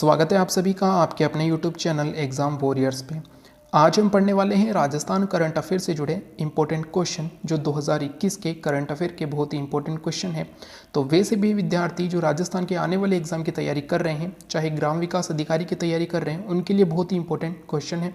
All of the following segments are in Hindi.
स्वागत है आप सभी का आपके अपने YouTube चैनल एग्ज़ाम वॉरियर्स पे। आज हम पढ़ने वाले हैं राजस्थान करंट अफेयर से जुड़े इंपॉर्टेंट क्वेश्चन जो 2021 के करंट अफेयर के बहुत ही इंपॉर्टेंट क्वेश्चन है। तो वैसे भी विद्यार्थी जो राजस्थान के आने वाले एग्जाम की तैयारी कर रहे हैं, चाहे ग्राम विकास अधिकारी की तैयारी कर रहे हैं, उनके लिए बहुत ही इंपॉर्टेंट क्वेश्चन है।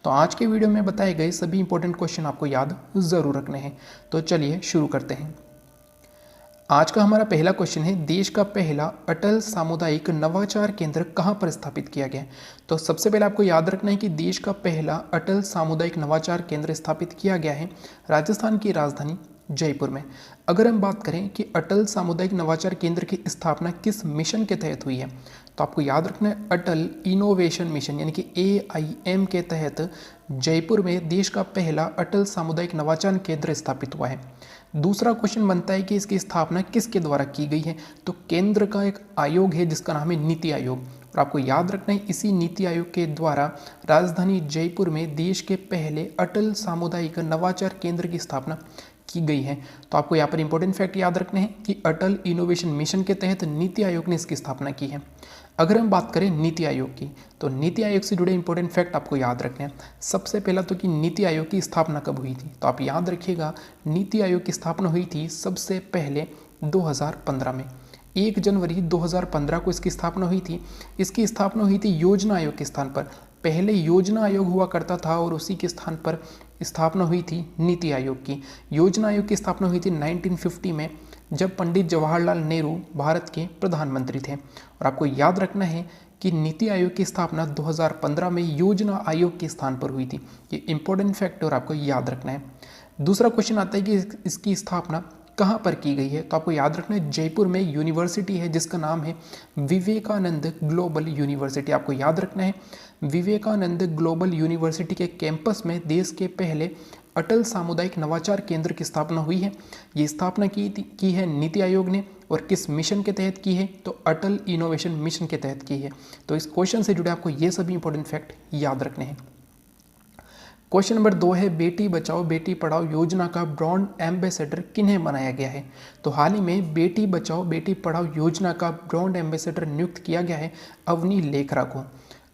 तो आज के वीडियो में बताए गए सभी इंपॉर्टेंट क्वेश्चन आपको याद ज़रूर रखने हैं। तो चलिए शुरू करते हैं। आज का हमारा पहला क्वेश्चन है, देश का पहला अटल सामुदायिक नवाचार केंद्र कहाँ पर स्थापित किया गया है। तो सबसे पहले आपको याद रखना है कि देश का पहला अटल सामुदायिक नवाचार केंद्र स्थापित किया गया है राजस्थान की राजधानी जयपुर में। अगर हम बात करें कि अटल सामुदायिक नवाचार केंद्र की स्थापना किस मिशन के तहत हुई है, तो आपको याद रखना है अटल इनोवेशन मिशन यानी कि AIM के तहत जयपुर में देश का पहला अटल सामुदायिक नवाचार केंद्र स्थापित हुआ है। दूसरा क्वेश्चन बनता है कि इसकी स्थापना किसके द्वारा की गई है, तो केंद्र का एक आयोग है जिसका नाम है नीति आयोग, और आपको याद रखना है इसी नीति आयोग के द्वारा राजधानी जयपुर में देश के पहले अटल सामुदायिक नवाचार केंद्र की स्थापना की गई है। तो आपको यहाँ पर इंपॉर्टेंट फैक्ट याद रखने हैं कि अटल इनोवेशन मिशन के तहत नीति आयोग ने इसकी स्थापना की है। अगर हम बात करें नीति आयोग की, तो नीति आयोग से जुड़े इंपॉर्टेंट फैक्ट आपको याद रखने हैं। सबसे पहला तो कि नीति आयोग की स्थापना कब हुई थी, तो आप याद रखिएगा नीति आयोग की स्थापना हुई थी सबसे पहले 2015 में। 1 जनवरी 2015 को इसकी स्थापना हुई थी। इसकी स्थापना हुई थी योजना आयोग के स्थान पर। पहले योजना आयोग हुआ करता था और उसी के स्थान पर स्थापना हुई थी नीति आयोग की। योजना आयोग की स्थापना हुई थी 1950 में, जब पंडित जवाहरलाल नेहरू भारत के प्रधानमंत्री थे। और आपको याद रखना है कि नीति आयोग की स्थापना 2015 में योजना आयोग के स्थान पर हुई थी। ये इंपॉर्टेंट फैक्टर आपको याद रखना है। दूसरा क्वेश्चन आता है कि इसकी स्थापना कहाँ पर की गई है, तो आपको याद रखना है जयपुर में यूनिवर्सिटी है जिसका नाम है विवेकानंद ग्लोबल यूनिवर्सिटी। आपको याद रखना है विवेकानंद ग्लोबल यूनिवर्सिटी के कैंपस में देश के पहले अटल सामुदायिक नवाचार केंद्र की स्थापना हुई है। ये स्थापना की है नीति आयोग ने, और किस मिशन के तहत की है, तो अटल इनोवेशन मिशन के तहत की है। तो इस क्वेश्चन से जुड़े आपको ये सभी इंपॉर्टेंट फैक्ट याद रखने हैं। क्वेश्चन नंबर 2 है, बेटी बचाओ बेटी पढ़ाओ योजना का ब्रांड एम्बेसडर किन्हें बनाया गया है। तो हाल ही में बेटी बचाओ बेटी पढ़ाओ योजना का ब्रांड एम्बेसडर नियुक्त किया गया है अवनी लेखरा को।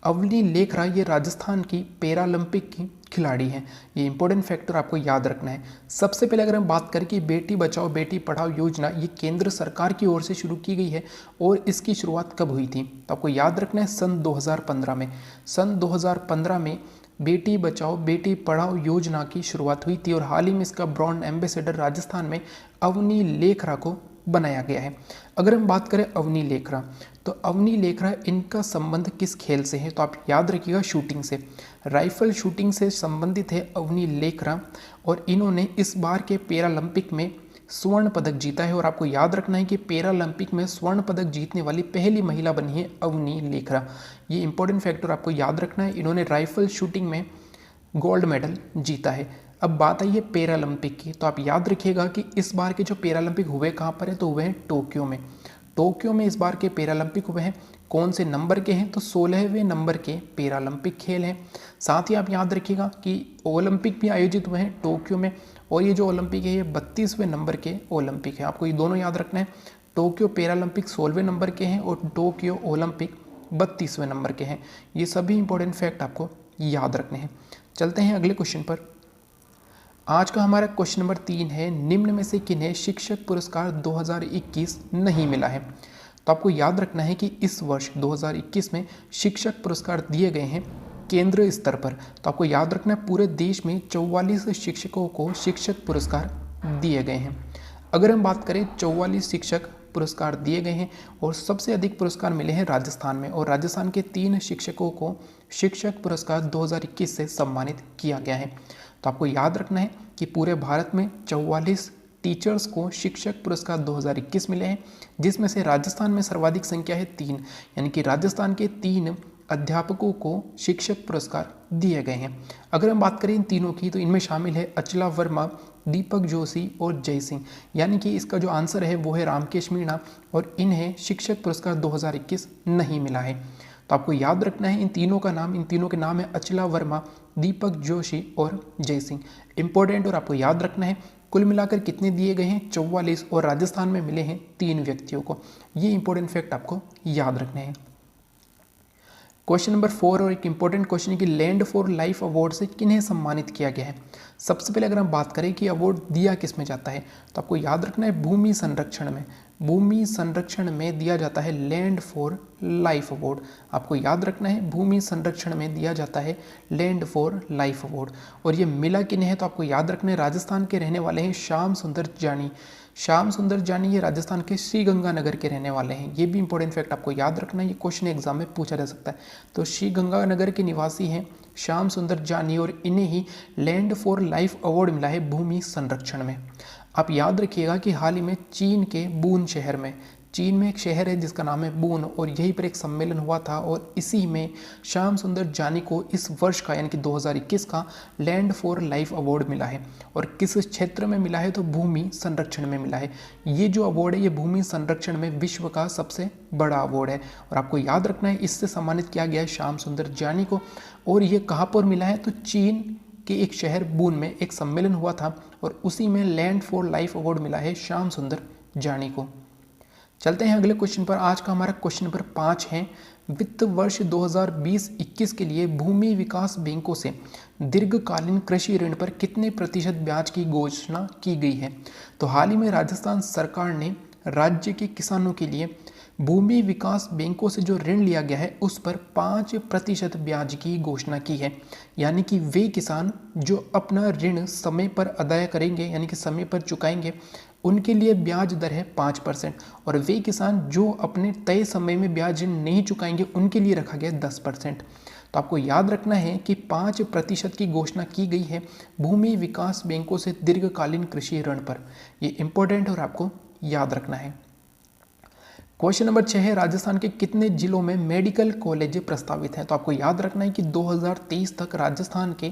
अवनी लेखरा ये राजस्थान की पैरालंपिक की खिलाड़ी हैं। ये इंपॉर्टेंट फैक्टर आपको याद रखना है। सबसे पहले अगर हम बात करें कि बेटी बचाओ बेटी पढ़ाओ योजना ये केंद्र सरकार की ओर से शुरू की गई है, और इसकी शुरुआत कब हुई थी, तो आपको याद रखना है सन 2015 में। सन 2015 में बेटी बचाओ बेटी पढ़ाओ योजना की शुरुआत हुई थी, और हाल ही में इसका ब्रांड एम्बेसडर राजस्थान में अवनी लेखरा को बनाया गया है। अगर हम बात करें अवनी लेखरा, तो अवनी लेखरा इनका संबंध किस खेल से है, तो आप याद रखिएगा शूटिंग से, राइफल शूटिंग से संबंधित है अवनी लेखरा, और इन्होंने इस बार के पैरालंपिक में स्वर्ण पदक जीता है। और आपको याद रखना है कि पैरालंपिक में स्वर्ण पदक जीतने वाली पहली महिला बनी है अवनी लेखरा। ये इंपॉर्टेंट फैक्टर आपको याद रखना है। इन्होंने राइफल शूटिंग में गोल्ड मेडल जीता है। अब बात आई है पैरालंपिक की, तो आप याद रखिएगा कि इस बार के जो पैरालंपिक हुए कहाँ पर है, तो हुए हैं टोक्यो में। टोक्यो में इस बार के पैरालंपिक हुए हैं। कौन से नंबर के हैं, तो 16वें नंबर के पैरालंपिक खेल हैं। साथ ही आप याद रखिएगा कि ओलंपिक भी आयोजित हुए हैं टोक्यो में, और ये जो ओलंपिक है ये 32वें नंबर के ओलंपिक है। आपको ये दोनों याद रखना है, टोक्यो पैरालंपिक 16वें नंबर के हैं और टोक्यो ओलंपिक 32वें नंबर के हैं। ये सभी इंपॉर्टेंट फैक्ट आपको याद रखने हैं। चलते हैं अगले क्वेश्चन पर। आज का हमारा क्वेश्चन नंबर 3 है, निम्न में से किन्हें शिक्षक पुरस्कार 2021 नहीं मिला है। तो आपको याद रखना है कि इस वर्ष 2021 में शिक्षक पुरस्कार दिए गए हैं केंद्र स्तर पर। तो आपको याद रखना है पूरे देश में 44 शिक्षकों को शिक्षक पुरस्कार दिए गए हैं। अगर हम बात करें 44 शिक्षक पुरस्कार दिए गए हैं, और सबसे अधिक पुरस्कार मिले हैं राजस्थान में, और राजस्थान के 3 शिक्षकों को शिक्षक पुरस्कार 2021 से सम्मानित किया गया है। तो आपको याद रखना है कि पूरे भारत में 44 टीचर्स को शिक्षक पुरस्कार 2021 मिले हैं, जिसमें से राजस्थान में सर्वाधिक संख्या है 3, यानी कि राजस्थान के 3 अध्यापकों को शिक्षक पुरस्कार दिए गए हैं। अगर हम बात करें इन तीनों की, तो इनमें शामिल है अचला वर्मा, दीपक जोशी और जय सिंह, यानी कि इसका जो आंसर है वो है रामकेश मीणा, और इन्हें शिक्षक पुरस्कार 2021 नहीं मिला है। तो आपको याद रखना है इन तीनों के नाम है अचला वर्मा, दीपक जोशी और जय सिंह। इंपॉर्टेंट और आपको याद रखना है कुल मिलाकर कितने दिए गए हैं 44, और राजस्थान में मिले हैं 3 व्यक्तियों को। ये इंपॉर्टेंट फैक्ट आपको याद रखने हैं। क्वेश्चन नंबर 4 और एक इंपॉर्टेंट क्वेश्चन है कि लैंड फॉर लाइफ अवार्ड से किन्हें सम्मानित किया गया है। सबसे पहले अगर हम बात करें कि अवार्ड दिया किस में जाता है, तो आपको याद रखना है भूमि संरक्षण में। भूमि संरक्षण में दिया जाता है लैंड फॉर लाइफ अवार्ड। आपको याद रखना है भूमि संरक्षण में दिया जाता है लैंड फॉर लाइफ अवार्ड। और ये मिला किन्हें है, तो आपको याद रखना है राजस्थान के रहने वाले हैं श्याम सुंदर जानी। श्याम सुंदर जानी ये राजस्थान के श्रीगंगानगर के रहने वाले हैं। ये भी इंपॉर्टेंट फैक्ट आपको याद रखना है, ये क्वेश्चन एग्जाम में पूछा जा सकता है। तो श्रीगंगानगर के निवासी हैं श्याम सुंदर जानी और इन्हें ही लैंड फॉर लाइफ अवार्ड मिला है भूमि संरक्षण में। आप याद रखिएगा कि हाल ही में चीन के बून शहर में, चीन में एक शहर है जिसका नाम है बून, और यहीं पर एक सम्मेलन हुआ था और इसी में श्याम सुंदर जानी को इस वर्ष का यानी कि 2021 का लैंड फॉर लाइफ अवार्ड मिला है। और किस क्षेत्र में मिला है, तो भूमि संरक्षण में मिला है। ये जो अवार्ड है ये भूमि संरक्षण में विश्व का सबसे बड़ा अवार्ड है और आपको याद रखना है इससे सम्मानित किया गया है श्याम सुंदर जानी को। और ये कहाँ पर मिला है, तो चीन के एक शहर बून में एक सम्मेलन हुआ था और उसी में लैंड फॉर लाइफ अवार्ड मिला है श्याम सुंदर जानी को। चलते हैं अगले क्वेश्चन पर। आज का हमारा क्वेश्चन नंबर 5 है, वित्त वर्ष 2020-21 के लिए भूमि विकास बैंकों से दीर्घकालीन कृषि ऋण पर कितने प्रतिशत ब्याज की घोषणा की गई है। तो हाल ही में राजस्थान सरकार ने राज्य के किसानों के लिए भूमि विकास बैंकों से जो ऋण लिया गया है उस पर 5% ब्याज की घोषणा की है। यानी कि वे किसान जो अपना ऋण समय पर अदा करेंगे यानी कि समय पर चुकाएंगे उनके लिए ब्याज दर है 5%, और वे किसान जो अपने तय समय में ब्याज ऋण नहीं चुकाएंगे उनके लिए रखा गया 10%। तो आपको याद रखना है कि 5% की घोषणा की गई है भूमि विकास बैंकों से दीर्घकालीन कृषि ऋण पर। ये इंपॉर्टेंट और आपको याद रखना है। क्वेश्चन नंबर 6 है, राजस्थान के कितने जिलों में मेडिकल कॉलेज प्रस्तावित हैं। तो आपको याद रखना है कि 2023 तक राजस्थान के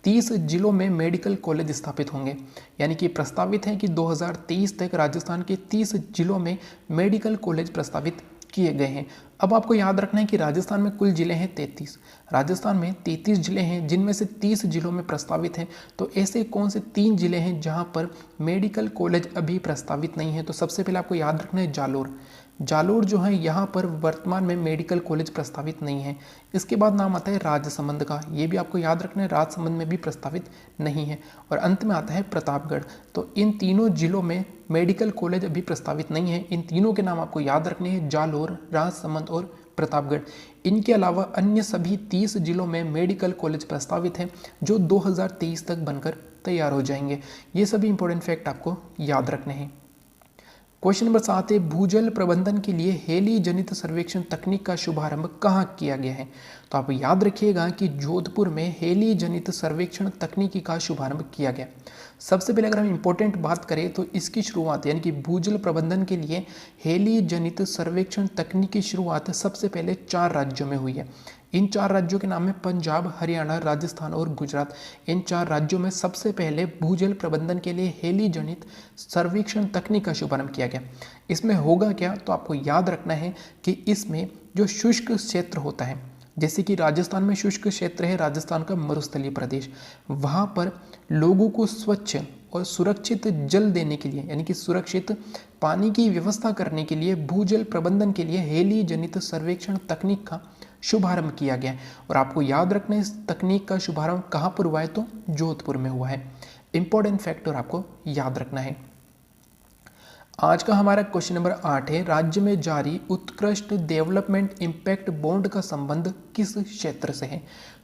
30 जिलों में मेडिकल कॉलेज स्थापित होंगे। यानी कि प्रस्तावित है कि 2023 तक राजस्थान के 30 जिलों में मेडिकल कॉलेज प्रस्तावित किए गए हैं। अब आपको याद रखना है कि राजस्थान में कुल जिले हैं 33। राजस्थान में 33 जिले हैं जिनमें से 30 जिलों में प्रस्तावित हैं। तो ऐसे कौन से 3 जिले हैं जहां पर मेडिकल कॉलेज अभी प्रस्तावित नहीं है। तो सबसे पहले आपको याद रखना है जालोर। जालोर जो है यहाँ पर वर्तमान में मेडिकल कॉलेज प्रस्तावित नहीं है। इसके बाद नाम आता है राजसमंद का, ये भी आपको याद रखना है राजसमंद में भी प्रस्तावित नहीं है। और अंत में आता है प्रतापगढ़। तो इन तीनों जिलों में मेडिकल कॉलेज अभी प्रस्तावित नहीं है। इन तीनों के नाम आपको याद रखने हैं, जालोर, राजसमंद और प्रतापगढ़। इनके अलावा अन्य सभी 30 जिलों में मेडिकल कॉलेज प्रस्तावित हैं जो 2023 तक बनकर तैयार हो जाएंगे। ये सभी इंपॉर्टेंट फैक्ट आपको याद रखने हैं। क्वेश्चन नंबर 7 है, भूजल प्रबंधन के लिए हेली जनित सर्वेक्षण तकनीक का शुभारंभ कहाँ किया गया है। तो आप याद रखिएगा कि जोधपुर में हेली जनित सर्वेक्षण तकनीकी का शुभारंभ किया गया। सबसे पहले अगर हम इंपॉर्टेंट बात करें तो इसकी शुरुआत यानी कि भूजल प्रबंधन के लिए हेली जनित सर्वेक्षण तकनीक की शुरुआत सबसे पहले 4 राज्यों में हुई है। इन 4 राज्यों के नाम है पंजाब, हरियाणा, राजस्थान और गुजरात। इन 4 राज्यों में सबसे पहले भूजल प्रबंधन के लिए हेली जनित सर्वेक्षण तकनीक का शुभारंभ किया गया। इसमें होगा क्या, तो आपको याद रखना है कि इसमें जो शुष्क क्षेत्र होता है, जैसे कि राजस्थान में शुष्क क्षेत्र है, राजस्थान का मरुस्थलीय प्रदेश, वहाँ पर लोगों को स्वच्छ और सुरक्षित जल देने के लिए यानी कि सुरक्षित पानी की व्यवस्था करने के लिए भूजल प्रबंधन के लिए हेली जनित सर्वेक्षण तकनीक का शुभारंभ किया गया। और आपको याद रखना है इस तकनीक का शुभारंभ कहाँ पर हुआ है, तो जोधपुर में हुआ है। इंपॉर्टेंट फैक्टर आपको याद रखना है। आज का हमारा क्वेश्चन नंबर 8 है, राज्य में जारी उत्कृष्ट डेवलपमेंट इम्पैक्ट बॉन्ड का संबंध किस क्षेत्र से है।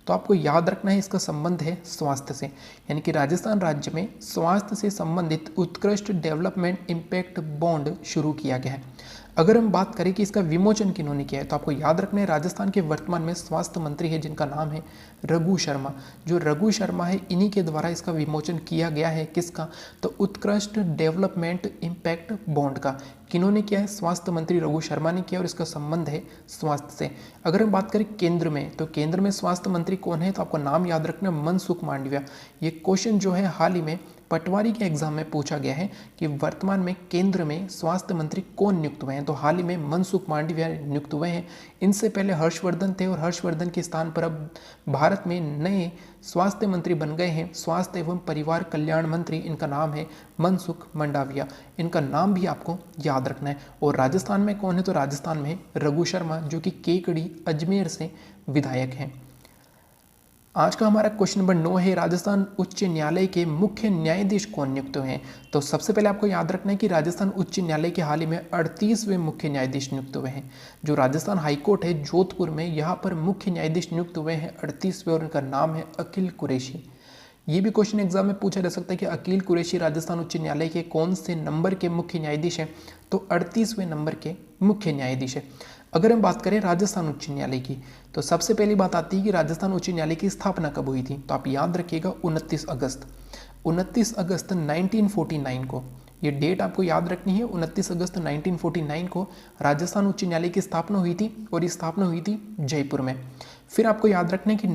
तो आपको याद रखना है इसका संबंध है स्वास्थ्य से, यानी कि राजस्थान राज्य में स्वास्थ्य से संबंधित उत्कृष्ट डेवलपमेंट इम्पैक्ट बॉन्ड शुरू किया गया है। अगर हम बात करें कि इसका विमोचन किन्होंने किया है, तो आपको याद रखना है राजस्थान के वर्तमान में स्वास्थ्य मंत्री है जिनका नाम है रघु शर्मा। जो रघु शर्मा है इन्हीं के द्वारा इसका विमोचन किया गया है। किसका, तो उत्कृष्ट डेवलपमेंट इम्पैक्ट बॉन्ड का। किन्होंने किया है, स्वास्थ्य मंत्री रघु शर्मा ने किया और इसका संबंध है स्वास्थ्य से। अगर हम बात करें केंद्र में, तो केंद्र में स्वास्थ्य मंत्री कौन है, तो आपको नाम याद रखना, मनसुख मांडविया। ये क्वेश्चन जो है हाल ही में पटवारी के एग्जाम में पूछा गया है कि वर्तमान में केंद्र में स्वास्थ्य मंत्री कौन नियुक्त हुए हैं। तो हाल ही में मनसुख मांडविया नियुक्त हुए हैं। इनसे पहले हर्षवर्धन थे और हर्षवर्धन के स्थान पर अब भारत में नए स्वास्थ्य मंत्री बन गए हैं, स्वास्थ्य एवं परिवार कल्याण मंत्री। इनका नाम है मनसुख मंडाविया। इनका नाम भी आपको याद रखना है। और राजस्थान में कौन है? तो राजस्थान में रघु शर्मा, जो कि केकड़ी अजमेर से विधायक हैं। आज का हमारा क्वेश्चन नंबर 9 है, राजस्थान उच्च न्यायालय के मुख्य न्यायाधीश कौन नियुक्त हुए हैं। तो सबसे पहले आपको याद रखना है कि राजस्थान उच्च न्यायालय के हाल ही में 38वें मुख्य न्यायाधीश नियुक्त हुए हैं। जो राजस्थान हाईकोर्ट है जोधपुर में, यहाँ पर मुख्य न्यायाधीश नियुक्त हुए हैं 38वें, और उनका नाम है अकील कुरैशी। ये भी क्वेश्चन एग्जाम में पूछा जा सकता है कि अकील कुरैशी राजस्थान उच्च न्यायालय के कौन से नंबर के मुख्य न्यायाधीश हैं। तो 38वें नंबर के मुख्य न्यायाधीश है। अगर हम बात करें राजस्थान उच्च न्यायालय की, तो सबसे पहली बात आती है कि राजस्थान उच्च न्यायालय की स्थापना कब हुई थी। तो आप याद रखिएगा 29 अगस्त 1949 को। ये डेट आपको याद रखनी है। 29 अगस्त 1949 को राजस्थान उच्च न्यायालय की स्थापना हुई थी, और ये स्थापना हुई थी जयपुर में। फिर आपको याद रखना है कि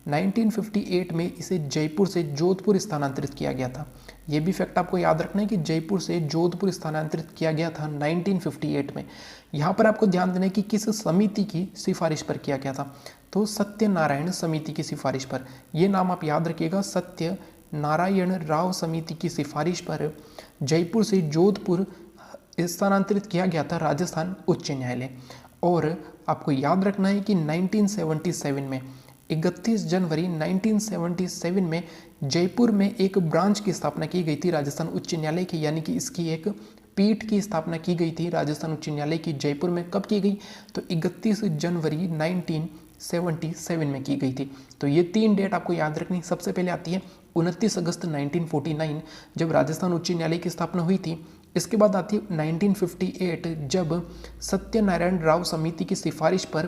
1958 में इसे जयपुर से जोधपुर स्थानांतरित किया गया था। ये भी फैक्ट आपको याद रखना है कि जयपुर से जोधपुर स्थानांतरित किया गया था 1958 में। यहाँ पर आपको ध्यान देना है कि किस समिति की सिफारिश पर किया गया था। तो सत्यनारायण समिति की सिफारिश पर। ये नाम आप याद रखिएगा, सत्यनारायण राव समिति की सिफारिश पर जयपुर से जोधपुर स्थानांतरित किया गया था राजस्थान उच्च न्यायालय। और आपको याद रखना है कि 1977 में 31 जनवरी 1977 में जयपुर में एक ब्रांच की स्थापना की गई थी राजस्थान उच्च न्यायालय की, यानी कि इसकी एक पीठ की स्थापना की गई थी राजस्थान उच्च न्यायालय की। जयपुर में कब की गई? तो 31 जनवरी 1977 में की गई थी। तो ये 3 डेट आपको याद रखनी। सबसे पहले आती है 29 अगस्त 1949, जब राजस्थान उच्च न्यायालय की स्थापना हुई थी। इसके बाद आती है 1958, जब सत्यनारायण राव समिति की सिफारिश पर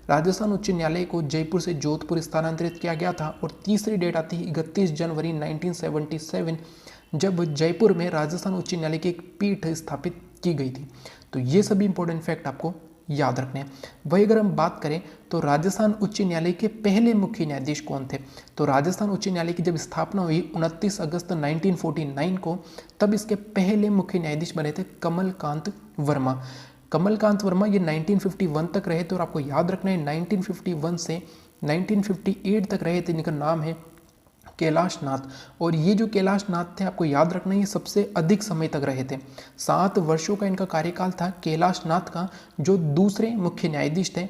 राजस्थान उच्च न्यायालय को जयपुर से जोधपुर स्थानांतरित किया गया था। और तीसरी डेट आती है 31 जनवरी 1977, जब जयपुर में राजस्थान उच्च न्यायालय की एक पीठ स्थापित की गई थी। तो ये सभी इंपॉर्टेंट फैक्ट आपको याद रखने हैं। वही अगर हम बात करें तो राजस्थान उच्च न्यायालय के पहले मुख्य न्यायाधीश कौन थे। तो राजस्थान उच्च न्यायालय की जब स्थापना हुई 29 अगस्त 1949 को, तब इसके पहले मुख्य न्यायाधीश बने थे कमलकांत वर्मा। कमलकांत वर्मा ये 1951 तक रहे थे। और आपको याद रखना है 1951 से 1958 तक रहे थे। इनका नाम है कैलाश नाथ। और ये जो कैलाश नाथ थे, आपको याद रखना है, ये सबसे अधिक समय तक रहे थे। 7 वर्षों का इनका कार्यकाल था कैलाश नाथ का, जो दूसरे मुख्य न्यायाधीश थे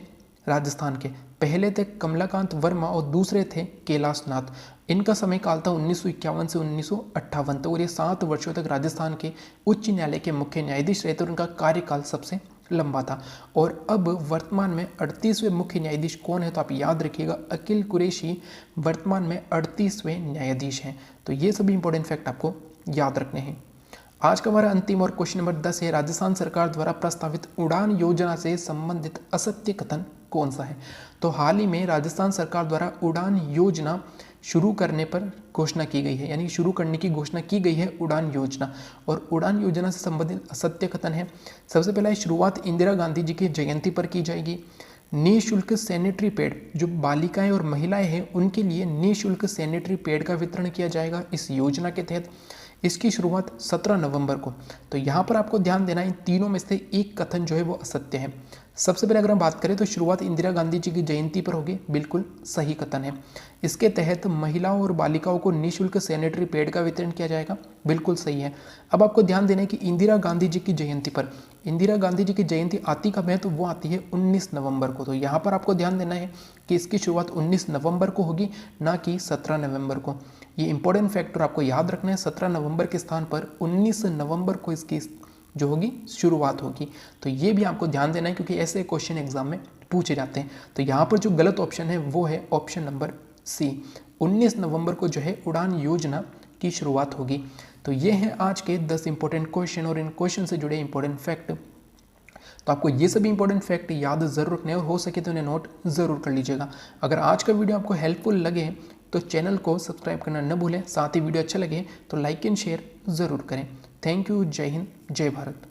राजस्थान के। पहले थे कमलाकांत वर्मा और दूसरे थे कैलाश नाथ। इनका समय काल था 1951 से 1958 तक, और ये 7 वर्षों तक राजस्थान के उच्च न्यायालय के मुख्य न्यायाधीश रहे थे, और उनका कार्यकाल सबसे लंबा था। और अब वर्तमान में 38वें मुख्य न्यायाधीश कौन है? तो आप याद रखिएगा अकील कुरैशी वर्तमान में 38वें न्यायाधीश हैं। तो ये सभी इंपॉर्टेंट फैक्ट आपको याद रखने हैं। आज का हमारा अंतिम और क्वेश्चन नंबर 10 है, राजस्थान सरकार द्वारा प्रस्तावित उड़ान योजना से संबंधित असत्य कथन कौन सा है। तो हाल ही में राजस्थान सरकार द्वारा उड़ान योजना शुरू करने पर घोषणा की गई है, यानी शुरू करने की घोषणा की गई है उड़ान योजना। और उड़ान योजना से संबंधित असत्य कथन है। सबसे पहला शुरुआत इंदिरा गांधी जी की जयंती पर की जाएगी। निःशुल्क सैनिटरी पैड, जो बालिकाएं और महिलाएं हैं उनके लिए निःशुल्क सैनिटरी पैड का वितरण किया जाएगा इस योजना के तहत। इसकी शुरुआत 17 नवंबर को। तो यहाँ पर आपको ध्यान देना है, इन तीनों में से एक कथन जो है वो असत्य है। सबसे पहले अगर हम बात करें तो शुरुआत इंदिरा गांधी जी की जयंती पर होगी, बिल्कुल सही कथन है। इसके तहत महिलाओं और बालिकाओं को निःशुल्क सैनिटरी पैड का वितरण किया जाएगा, बिल्कुल सही है। अब आपको ध्यान देना है कि इंदिरा गांधी जी की जयंती पर, इंदिरा गांधी जी की जयंती आती कब है? तो वो आती है 19 नवंबर को। तो यहाँ पर आपको ध्यान देना है कि इसकी शुरुआत 19 नवंबर को होगी, ना कि 17 नवंबर को। ये इंपॉर्टेंट फैक्टर आपको याद रखना है। 17 नवंबर के स्थान पर 19 नवंबर को इसकी जो होगी शुरुआत होगी। तो ये भी आपको ध्यान देना है, क्योंकि ऐसे क्वेश्चन एग्जाम में पूछे जाते हैं। तो यहाँ पर जो गलत ऑप्शन है वो है ऑप्शन नंबर सी, 19 नवंबर को जो है उड़ान योजना की शुरुआत होगी। तो ये हैं आज के 10 इंपॉर्टेंट क्वेश्चन और इन क्वेश्चन से जुड़े इंपॉर्टेंट फैक्ट। तो आपको ये सभी इंपॉर्टेंट फैक्ट याद जरूर रखने और हो सके तो उन्हें नोट जरूर कर लीजिएगा। अगर आज का वीडियो आपको हेल्पफुल लगे तो चैनल को सब्सक्राइब करना न भूलें। साथ ही वीडियो अच्छा लगे तो लाइक एंड शेयर ज़रूर करें। Thank you. जय हिंद, जय भारत।